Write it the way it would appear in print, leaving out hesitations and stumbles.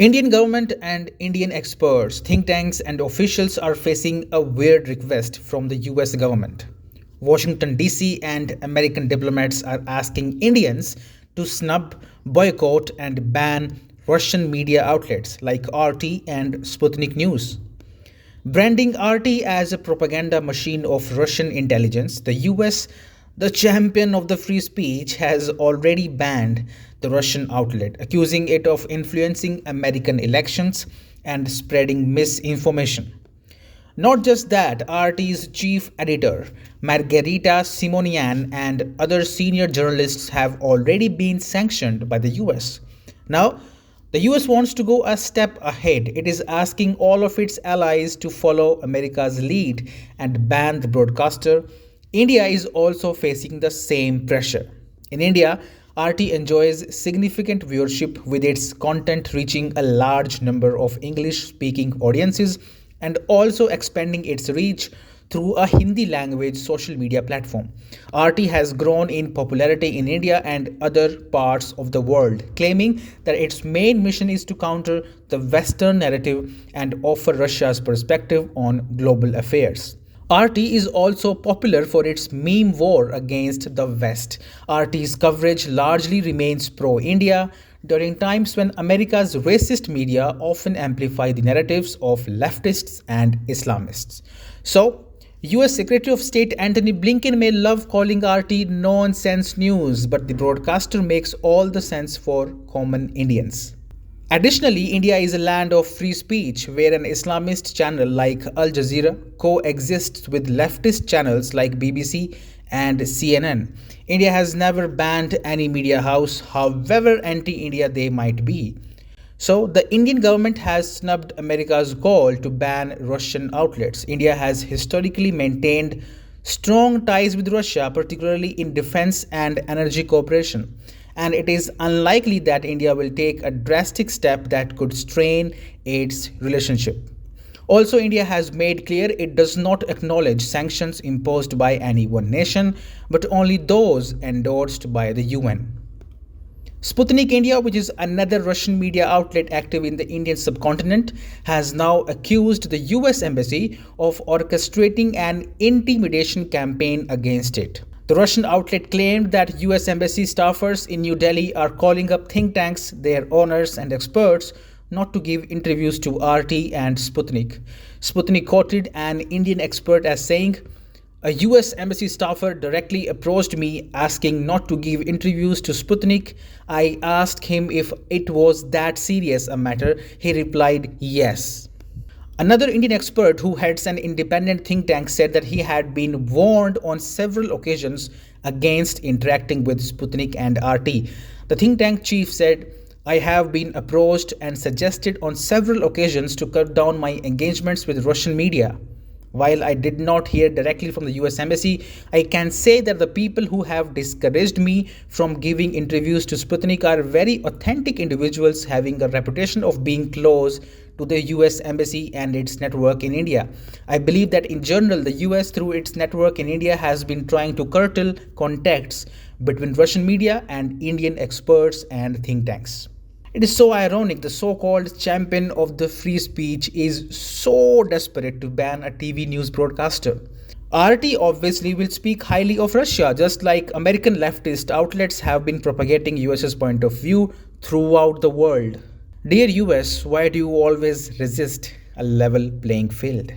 Indian government and Indian experts, think tanks and officials are facing a weird request from the US government. Washington DC and American diplomats are asking Indians to snub, boycott and ban Russian media outlets like RT and Sputnik News. Branding RT as a propaganda machine of Russian intelligence, the US, the champion of the free speech, has already banned the Russian outlet, accusing it of influencing American elections and spreading misinformation. Not just that, RT's chief editor, Margarita Simonian, and other senior journalists have already been sanctioned by the US. Now, the US wants to go a step ahead. It is asking all of its allies to follow America's lead and ban the broadcaster. India is also facing the same pressure. In India, RT enjoys significant viewership with its content reaching a large number of English speaking audiences and also expanding its reach through a Hindi language social media platform. RT has grown in popularity in India and other parts of the world, claiming that its main mission is to counter the Western narrative and offer Russia's perspective on global affairs. RT is also popular for its meme war against the West. RT's coverage largely remains pro India during times when America's racist media often amplify the narratives of leftists and Islamists. So, US Secretary of State Antony Blinken may love calling RT nonsense news, but the broadcaster makes all the sense for common Indians. Additionally, India is a land of free speech where an Islamist channel like Al Jazeera coexists with leftist channels like BBC and CNN. India has never banned any media house, however anti-India they might be. So, the Indian government has snubbed America's call to ban Russian outlets. India has historically maintained strong ties with Russia, particularly in defense and energy cooperation, and it is unlikely that India will take a drastic step that could strain its relationship. Also, India has made clear it does not acknowledge sanctions imposed by any one nation, but only those endorsed by the UN. Sputnik India, which is another Russian media outlet active in the Indian subcontinent, has now accused the US Embassy of orchestrating an intimidation campaign against it. The Russian outlet claimed that US Embassy staffers in New Delhi are calling up think tanks, their owners, and experts not to give interviews to RT and Sputnik. Sputnik quoted an Indian expert as saying, "A US Embassy staffer directly approached me asking not to give interviews to Sputnik. I asked him if it was that serious a matter. He replied, yes." Another Indian expert who heads an independent think tank said that he had been warned on several occasions against interacting with Sputnik and RT. The think tank chief said, "I have been approached and suggested on several occasions to cut down my engagements with Russian media. While I did not hear directly from the US Embassy, I can say that the people who have discouraged me from giving interviews to Sputnik are very authentic individuals having a reputation of being close to the US Embassy and its network in India. I believe that in general, the US through its network in India has been trying to curtail contacts between Russian media and Indian experts and think tanks." It is so ironic, the so-called champion of the free speech is so desperate to ban a TV news broadcaster. RT obviously will speak highly of Russia, just like American leftist outlets have been propagating US's point of view throughout the world. Dear US, why do you always resist a level playing field?